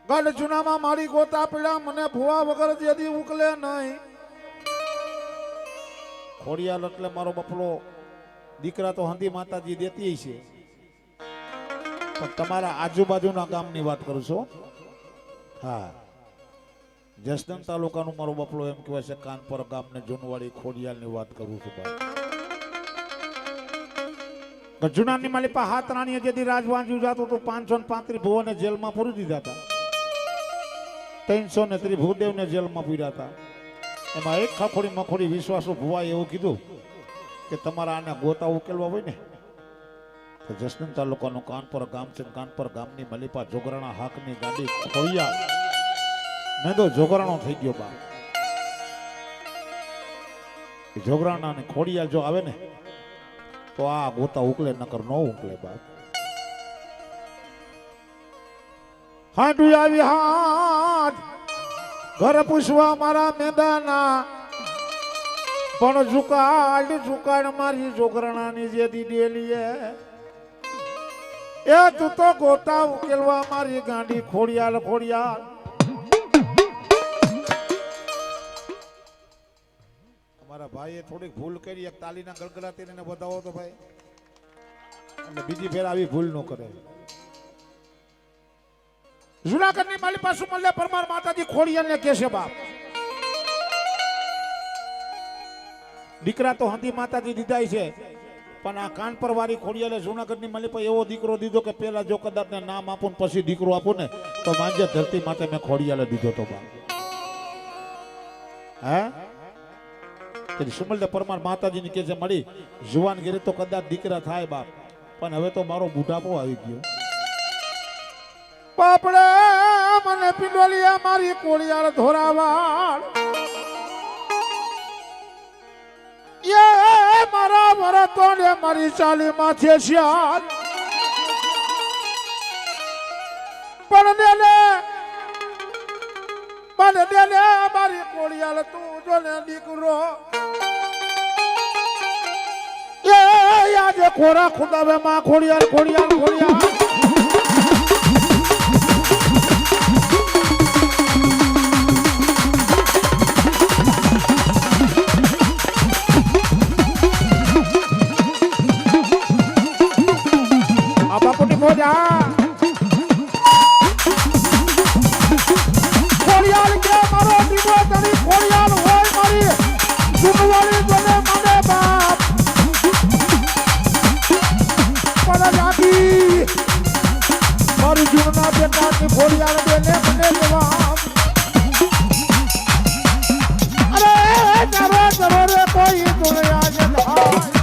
ગઢ જુનામાં મારી ગોતા પીડા મને ભુવા વગર જેદી ઉકલે નહીં. ખોડિયાલ એટલે મારો બપલો દીકરા તો હંધી માતાજી દેતી છે, પણ તમારા આજુબાજુના ગામની વાત કરું છું. હા, જસદણ તાલુકાનું મારો બપલો એમ કહેવાય છે. કાનપર ગામને જૂનવાડી ખોડિયાલની વાત કરું છું. જુનાની માલિપા હાથ રાણીએ જેથી રાજવાંજ્યું જતું તો 535 ભુવોને જેલમાં પૂરી દીધા હતા. 330 ભૂદેવને જેલમાં પૂર્યા હતા. એમાં એક ખાખોડી મખોડી વિશ્વાસુ ભુવાએ એવું કીધું કે તમારા આને ગોતા ઉકેલવા હોય ને તો જસદણ તાલુકાનું કાનપર ગામ છે. કાનપર ગામની મલિપા જોગરાણા હાકની ગાડી ખોડિયાલ મેં તો જોગરાણો થઈ ગયો બા. જોગરાણા ને ખોડિયાલ જો આવે ને તો આ ગોતા ઉકલે, નકર નો ઉકલે બાપ. હાંડુ આવી હાથ ઘર પૂછવા મારા મેદાના, પણ ઝુકાડ મારી જોગરણાની જે દીડેલી એ તું તો ગોતા ઉકેલવા મારી ગાંડી ખોડિયાલ ખોડિયાલ. મારા ભાઈએ થોડીક ભૂલ કરી, એક તાલીના ગળગળાતી એને બતાવો તો ભાઈ, એટલે બીજી ફેર આવી ભૂલ ન કરે. જુનાગઢની માલી પાછું મલ્લે પરમાર માતાજી ખોડિયાલને કહે છે બાપ, દીકરા તો હંધી માતાજી દીધાય છે, પણ આ કાનપર વાળી ખોડિયાલે જુનાગઢની માલિપા એવો દીકરો દીધો કે પેલા જો કદાચ ને નામ આપું ને પછી દીકરો આપું ને તો માંજે ધરતી માતે મેં ખોડિયાલે દીધો તો બાપ. હે સુમલદે પરમાર માતાજીની કે જે મળી જુવાન ગીરે તો કદાચ દીકરા થાય બાપ, પણ હવે તો મારો બુઢાપો આવી ગયો. બાપડે મને પિંડોલિયા મારી કોળિયાળ ધોરાવાળ, એ મારા તો ને મારી ચાલી માથે શ્યાલ, પણ દેને મારી કોળિયાળ તું જો ને દીકરો એ આજે ખોરા ખુદાવે માં ખોડિયાળ ખોડિયાળ ખોડિયાળ. આ બાપુની મોજા ખોડિયાળ કે મારો દીકરો તરી ખોડિયાળ હોય મારી જુનવાળી બને મને બાપ. મારી જૂના બેટાની ખોડિયાળ બેને મને જવાબ. અરે ચારો ચારો રે કોઈ દુનિયા જે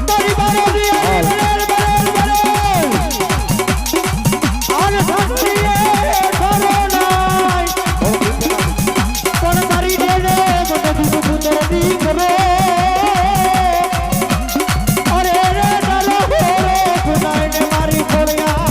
તારી બારોની આને સાચીએ કરો નાય, પણ તારી દેને મને દુખ પુત્રની કરો. અરે રે ચાલો રે ખુદાને મારી ખોડિયાળ.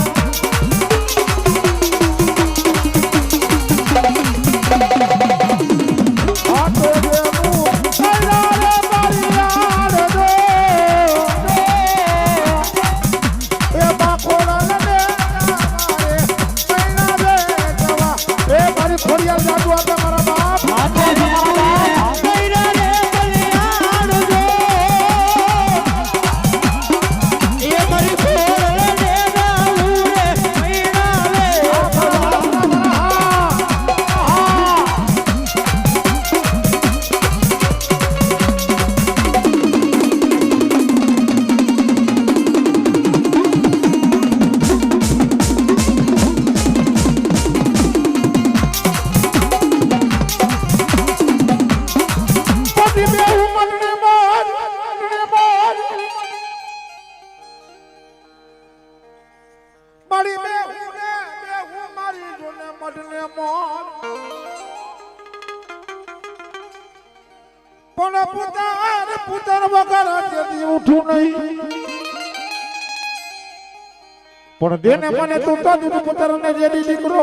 પણ દેને મને તું તો દીધું પુત્રને જેડી દીકરો.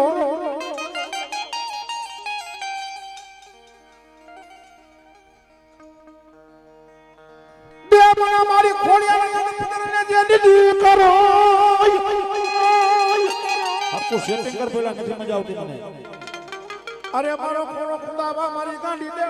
દે મને મારી ખોડિયાળ પુત્રને જેડી દીકરો. આખું સેટિંગ કર, પેલા નથી મજા આવતી મને. અરે મારો ખોડો ખુદાબા મારી ગાંડી દે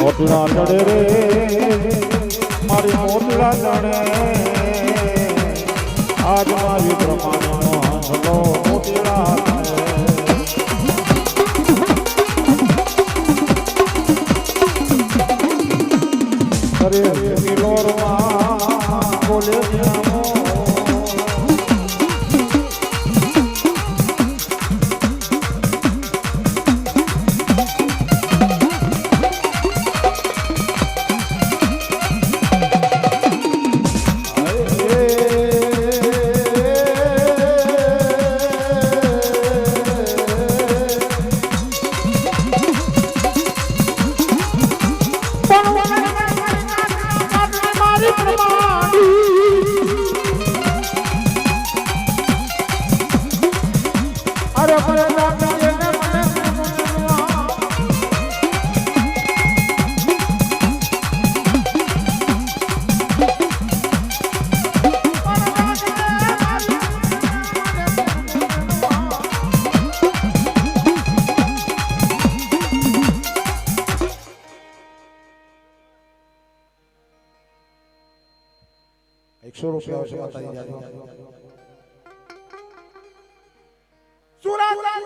મોતલા લડે રે મારી મોતલા લડે આજ મારી પ્રમાણનો હંસલો મોતલા લડે અરે મિલોરમાં બોલે ₹100 છે માતાજી જાજો સુરા ઓલા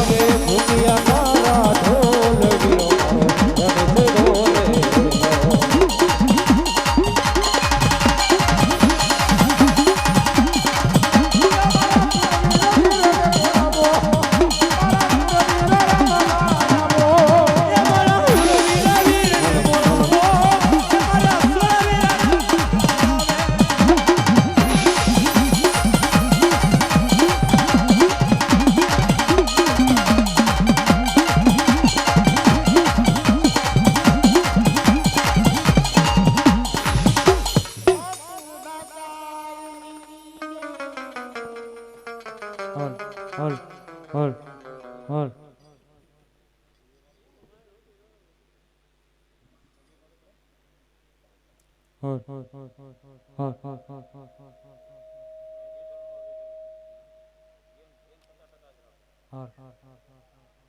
ભૂમિયા મારા ઢોલ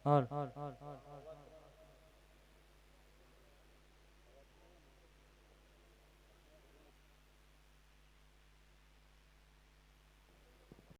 હાર